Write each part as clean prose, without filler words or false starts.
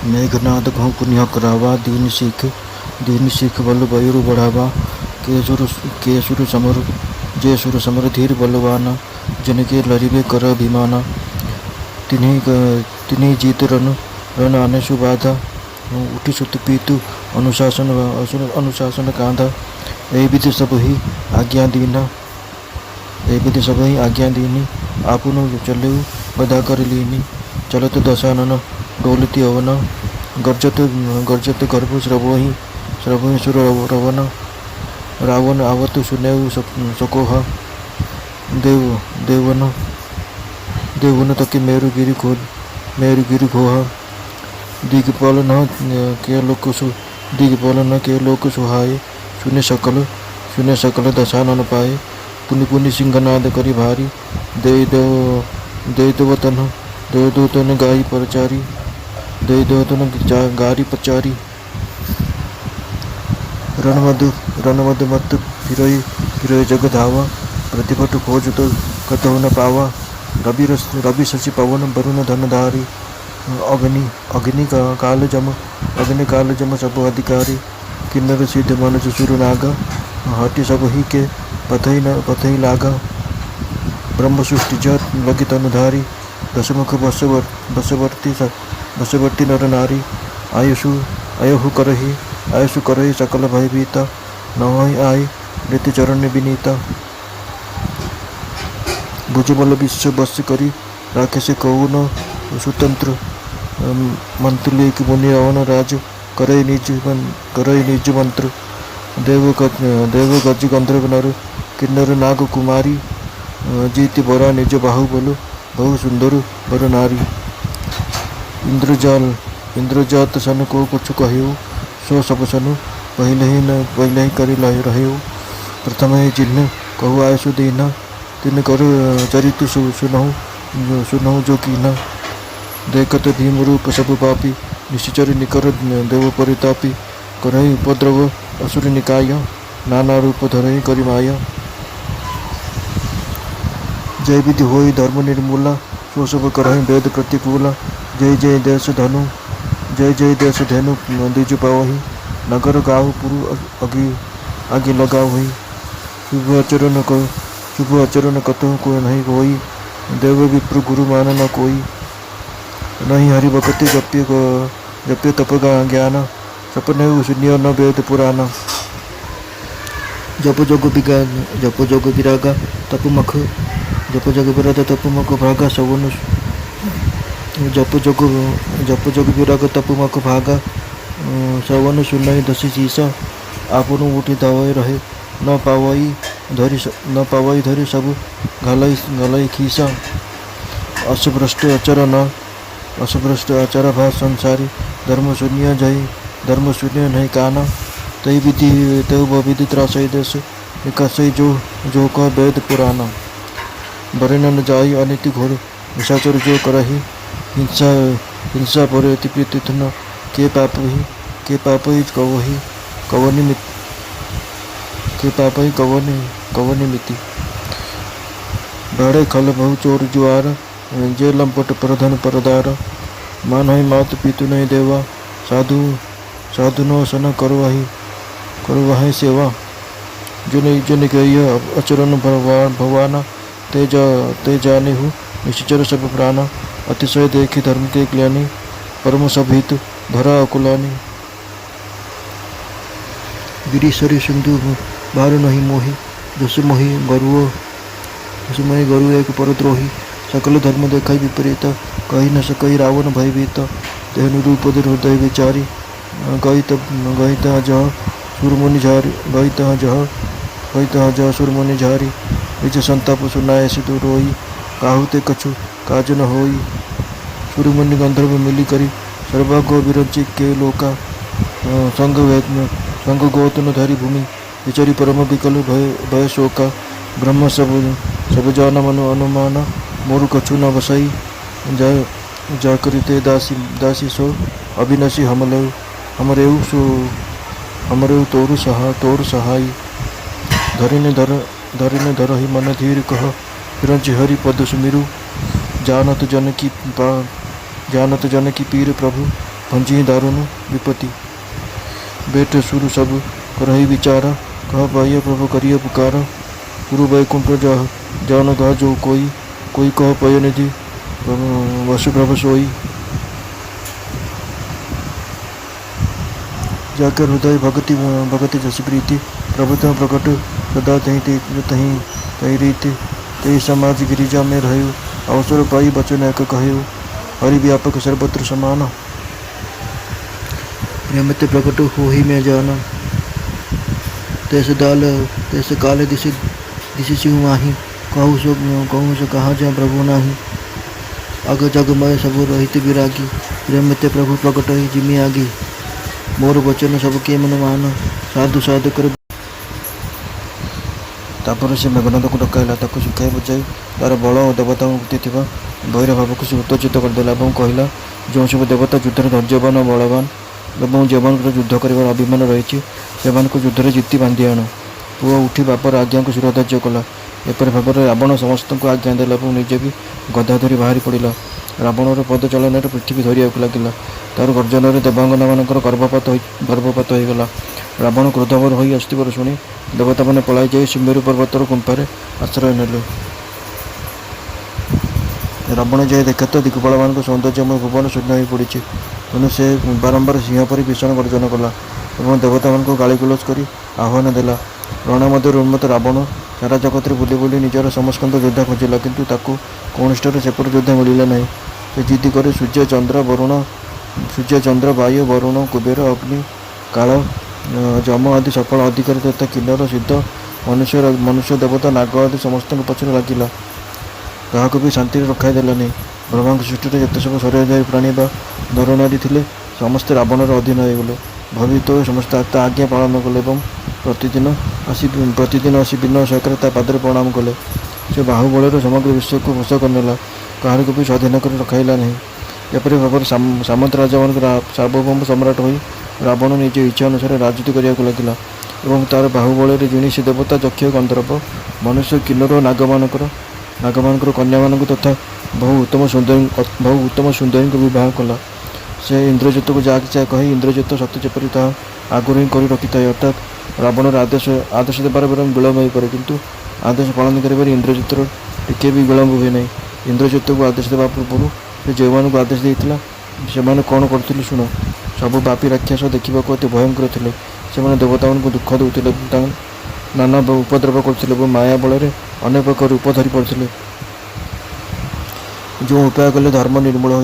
मेघनाद कहूँ पुण्य करावा, दीन सिख बल बयरु बढ़ावा। के सुर समर जय सुर समर धीर बलवाना, जिनके लरिबे कर अभिमाना। तिन्हीं जीत रन आने सुबाधा, उठी सुत पीतु अनुशासन कांधा। ए विधि सब ही आज्ञा दीनी, आपुन चले बधा कर लीनी। चलत दशानन डोलती अवन, गर्जत गर्भ श्रवहि सुर रवन। रावण आवत सुनेउ सकोहा, देवन तके मेरुगिरि घोहा। दिगपाल न के लोक सुहाए, सुने सकल दशानन पाए। पुनि सिंहनाद करि भारी, दे दो तन गाई पचारी। रणमद मत फिरोई जग धावा, प्रतिभट खोज तो कतहु न पावा। रवि शशि पवन वरुण धनधारी, अग्नि काल जम सब अधिकारी। किन्नर सिद्ध मनुज सुर नागा, हटि सब ही के पथई लागा। ब्रह्म सृष्टि जत लगी तनुधारी, दशमुख बसवर्ती नर नारी। आयुषु करहि सकल भयभीता, नवहि आई नित्य चरण विनीता। भुजबल विश्व बस करी, राखे से कौन स्वतंत्र। मंत्रुलेख मुनि रावण राज, करई निज मंत्र। देव गज गंधर्व नर, किन्नर नाग कुमारी। जीति बरा निज बाहुबल, बहु सुंदर बर नारी। इंद्रजात सन को कुछ कहियो, सो सब सनु पहले ही करि रहेउ। प्रथम ही जिन्ह कहु आयसु दीना, तिन कर चरित सुनहु जो कीना। देखत भीम रूप सब पापी, निश्चर निकर देव परितापी। करहि उपद्रव असुर निकाय, नाना रूप धरहि करि माया। जय विधि होई धर्म निर्मूला, सो सब करहि वेद प्रतिकूला। जय देश धेनु द्विज पावहि, नगर गाँव पुरु आगे लगावहि। शुभ आचरण कतहु को नहीं होई, देव विप्र गुरु मान न कोई। नहीं हरि भक्ति जप्य तप ज्ञान, सपने शून्य न वेद पुराण। जप जोग विरागा तप मख, जप जग विराग तप मख भागा सवन। जप जोग विराग तप मख भागा, सवन सुनई दसी शीसा। आपन उठी दवाई रहे न पावई धरि सब घलई खीसा। असभ्रष्ट आचर भाष संसारी, धर्म शून्य नहीं काना। तई विधि त्रासई देश, निकासई जो कह वेद पुराना। बरे न जाई अनिति घोर, निशाचर जो करही। हिंसा पर अति प्रीति न, के पापहि कवनि मिति। बड़े खल बहु चोर जुआर, जे लंपट प्रधन परदार। मानहि मात पितु नहीं देवा, साधु नो सन करवाहि सेवा। जुन गय अचरन भवाना, ते जानिहु निश्चर सब प्राणा। अतिशय देखी धर्म के ज्ञानी, परम सभीत धरा अकुलानी। गिरीशरी सिंधु भार नहीं मोहि, जस मोहि गरु एक परद्रोही। सकल धर्म देखाई विपरीत, कही न सकई रावण भयभीत। तेहनु रूप हृदय विचारी, गई तह जह सुरमुनि झारी। निज संताप सुनाए सिधु रोई, काहू ते कछु काज न होई। सुरमुनि गंधर्व मिली करी, सर्वागो विरंचि के लोका। संग गौतन धरि भूमि, विचरी परम विकल भय शोका। ब्रह्म सब जान मनु अनुमाना, मोरु कछु न बसई। जा करिते दासी सो, अविनाशी हमरेउ तोरु सहाई। धरिने धरहि मन धीर कह, विरंचि हरि पद सुमिरु। जानत जन की पीर प्रभु, भंजी दारुण विपत्ति। बेट सुर सब करही विचार, कह पाइय प्रभु करिय पुकार। गुरु वैकुंठ जान कह जो कोई कह पय निधि, वसु प्रभु सोई। जाकर हृदय भगति जस प्रीति, प्रभु तुम प्रकट सदा तही रीति। तही समाज गिरिजा में रहु, अवसर पाई बचन एक कहु। हरि व्यापक सर्वत्र समान, प्रेमते प्रकट हो ही मैं जाना। तैसे काल दिशि सिंह माही, कहूँ सो कहाँ जा प्रभु नाही। अग जग मय सब रहित विरागी, प्रेमते प्रभु प्रकट ही जिमि आगी। मोर वचन सबके मन मान, साधु साधु कर। तापर से मेघनाथ को डकाइला, ताको शिखाई बुझाई तार बल और देवता मुक्ति थिबा भैर भाव को से उत्तेजित करदेला और कहला, जो सब देवता युद्ध धैर्यवान और बलवान और जो युद्ध कर अभिमान रही से युद्ध जीति बांधि आण। पुआ उठी बापर आज्ञा को शिरोधार्य कला। एपरि भाव में रावण समस्त को आज्ञा देला और निजे भी गदा धरी बाहरी पड़ा। रावणर पद चलन पृथ्वी धरिया लगिला। तार गर्जन देवांगना मान गर्भपात होगला। रावण क्रोधवर हो आसवर शुणी देवता मैंने पलाई जाए सिमेरु पर्वतर गुंफार आश्रय नेले। रावण जाए देखे तो दिग्पाल मान सौंदर्यमय भुवन शून्य हो पड़ी। तेणु से बारंबार सिंह परी भीषण गर्जन कला और देवता मान गाड़ीगुलज कर आह्वान देला। रण मध्य उन्मत्त रावण सारा जगत बुली बुली निजर समस्कंद योद्धा खोजिला, किंतु ताकू कौन सेपट योद्धा मिलला नहीं। से जिद्दी कर सूर्य चंद्र वायु वरुण कुबेर अग्नि काल जम आदि सकल अधिकारी तथा किन्नर सिद्ध मनुष्य देवता नाग आदि समस्त पछरे लगिला। क्या भी शांति रखाई देलानी। ब्रह्मा सृष्टि में जिते सब शरीरधारी प्राणी धरण आदि थे समस्ते रावणर अधीन होगले। भवित समस्त आज्ञा पालन कले और प्रतिदिन आसी विनय सहकार पादर प्रणाम कले। से बाहुबल समग्र विश्व को वश करनेला, कहार को भी स्वाधीन कर रखाइला नहीं। एपरी भाव सामंत राजा मान सार्वभौम सम्राट हो रावण निज इच्छा अनुसार राजनीति करने लगिला और तार बाहुबल जिणीसी देवता यक्ष गंधर्व मनुष्य किन्नर नागमानकर कन्या मान तथा बहु उत्तम सुंदरी को विवाह कला। से इंद्रजित को जहाँ कही इंद्रजित सत्य जेपरी ताहा आगुरी कर रखी था। अर्थात रावण आदेश देवार विलम्ब हो पड़े, किंतु आदेश पालन कर इंद्रजितर टिके भी विलम्ब हुए नहीं। इंद्रजित को आदेश देवा पूर्व से जो मानक आदेश देता से कौन करते शुण। सबु पापी राक्षस देखा अति भयंकर थे। से देवता को दुख दूसरे नाना उपद्रव करते माया बल अनेक प्रकार रूप धरी पड़ते। जो उपाय कले धर्म निर्मूल हो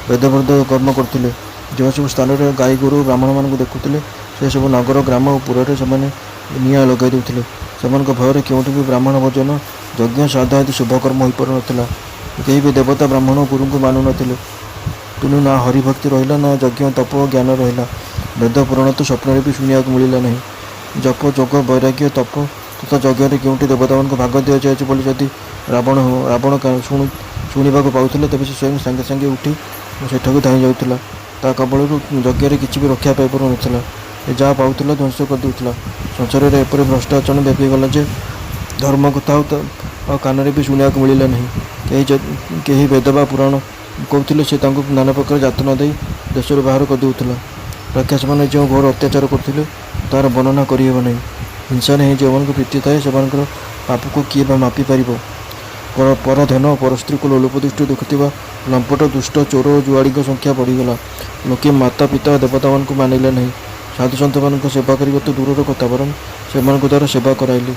वेदवर्द कर्म करते। जो सब स्थान में गाई गोरु ब्राह्मण मान देखुले से सब नगर ग्राम और पुर से निआ लगे दूसरे। से भयर क्योंकि भी ब्राह्मण भोजन यज्ञ श्राद्ध आदि शुभकर्म हो पार नाला। कहीं भी देवता ब्राह्मण गुरु को मानु नथिले। तेणु ना हरिभक्ति रहा ना यज्ञ तप ज्ञान रहा। वेद पुराण तो स्वप्न भी शुणा मिलला नहीं। जप जोग वैराग्य तप तथा यज्ञ क्योंकि देवता मान भाग दि जाए जदि रावण शुणा पाते तेज से स्वयं सागे सागे उठी सेठक धाई जाऊला। ता कबल यज्ञ किसी भी रक्षा पाई पार नाला। जहाँ पाला ध्वंस कर दूसरा। संसार में एपरी भ्रष्टाचरण व्यापीगला जे धर्म कथा कान भी शुणा मिलला नहीं। कहीं वेद बा पुराण कहते से नाना प्रकार जातना दे देश बाहर कर दूसरा। राक्षस मैंने जो घोर अत्याचार करते तार वर्णना करहब नहीं। हिंसा नहीं जो मान प्रीति थाए से पाप को किए मापी पार। पर धन पर स्त्री को लोलुपदृष्टि देखुवा लंपट दुष्ट चोर जुआड़ी संख्या बढ़ीगला। लोके माता पिता देवता मान मानिले नहीं। साधु सन्त मान सेवा करने तो दूर कथा बर से द्वारा सेवा कराइले।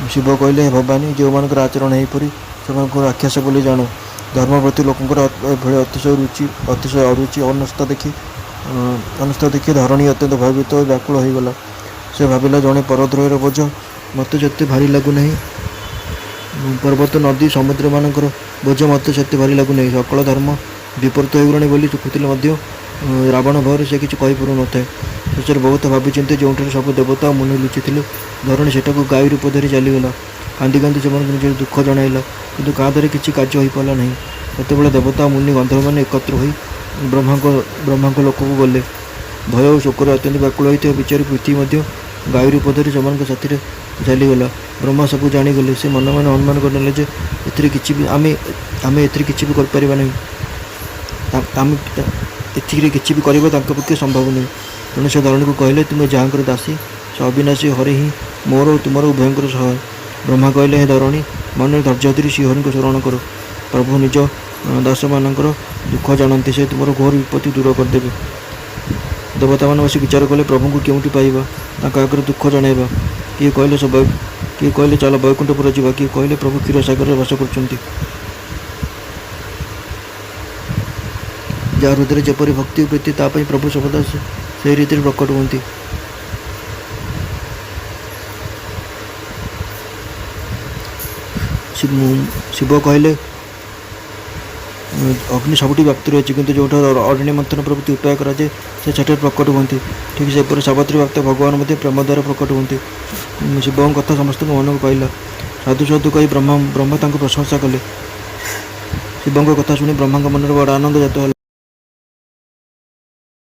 शिव कहले भवानी जो मान आचरण होपरी से राक्षस बोली जाणु। धर्म प्रति लोकंर अतिशय अरुचि अनस्था देखी धरणी अत्यंत भयभीत व्याकुल होगला। से भाविला जड़े परद्रोहर बोझ मत जिते भारी लगुना। पर्वत नदी समुद्र मानकर बोझ मत से भारी लगुना। सकल धर्म विपरीत होगलानी बोली चुकुले रावण भयर से किसी कहीपर न था। शेष बहुत भावी चिंते जो सब देवता मुनि लुचि धरणी सेठक गाई रूप धरी चलीगला। कांदी कांदी से निज दुख जनाइला, किंतु कादरे किसी कार्य हो पाला नहीं। सेतबेले देवता मुनि गंधर्व मैंने एकत्र हो ब्रह्मा लोक को गले। भय और शोकर अत्यंत व्याकुल होता विचारी पृथ्वी गाई रूप धरी से साथी चलीगला। ब्रह्मा सब जाणीगले। से मन मन अनुमान करने आमे किसी भी कर ଏଥିରେ କିଛି ବି କରିବା ତାଙ୍କ ପକ୍ଷେ ସମ୍ଭବ ନୁହେଁ। ତେଣୁ ସେ ଧରଣୀକୁ କହିଲେ, ତୁମେ ଯାହାଙ୍କର ଦାସୀ, ସେ ଅବିନାଶୀ ହରି ହିଁ ମୋର ଓ ତୁମର ଉଭୟଙ୍କର ସହାୟ। ବ୍ରହ୍ମା କହିଲେ, ହେ ଧରଣୀ, ମନରେ ଧୈର୍ଯ୍ୟ ଧରି ଶ୍ରୀହରିଙ୍କୁ ସ୍ମରଣ କର। ପ୍ରଭୁ ନିଜ ଦାସମାନଙ୍କର ଦୁଃଖ ଜାଣନ୍ତି, ସେ ତୁମର ଘୋର ବିପତ୍ତି ଦୂର କରିଦେବେ। ଦେବତାମାନେ ବସି ବିଚାର କଲେ, ପ୍ରଭୁଙ୍କୁ କେଉଁଠି ପାଇବା, ତାଙ୍କ ଆଗରେ ଦୁଃଖ ଜଣାଇବା। କିଏ କହିଲେ ଚାଲ ବୈକୁଣ୍ଠପୁର ଯିବା, କିଏ କହିଲେ ପ୍ରଭୁ କ୍ଷୀରସାଗରରେ ବାସ କରୁଛନ୍ତି। ଯାହା ହୃଦୟରେ ଯେପରି ଭକ୍ତି ଓ ପ୍ରୀତି, ତା ପାଇଁ ପ୍ରଭୁ ସର୍ବଦା ସେହି ରୀତିରେ ପ୍ରକଟ ହୁଅନ୍ତି। ଶିବ କହିଲେ, ଅଗ୍ନି ସବୁଠି ବ୍ୟାପ୍ତି ରହିଛି, କିନ୍ତୁ ଯେଉଁଠାରେ ଅରଣ୍ୟ ମନ୍ଥନ ପ୍ରଭୃତି ଉପାୟ କରାଯାଏ ସେ ସେଠାରେ ପ୍ରକଟ ହୁଅନ୍ତି। ଠିକ୍ ସେପରି ସାବିତ୍ରୀ ଭକ୍ତ ଭଗବାନ ମଧ୍ୟ ପ୍ରେମ ଦ୍ୱାରା ପ୍ରକଟ ହୁଅନ୍ତି। ଶିବଙ୍କ କଥା ସମସ୍ତଙ୍କ ମନକୁ ପାଇଲା। ସାଧୁ ସାଧୁ କହି ବ୍ରହ୍ମା ତାଙ୍କୁ ପ୍ରଶଂସା କଲେ। ଶିବଙ୍କ କଥା ଶୁଣି ବ୍ରହ୍ମାଙ୍କ ମନରେ ବଡ଼ ଆନନ୍ଦ ଜାତ ହେଲା।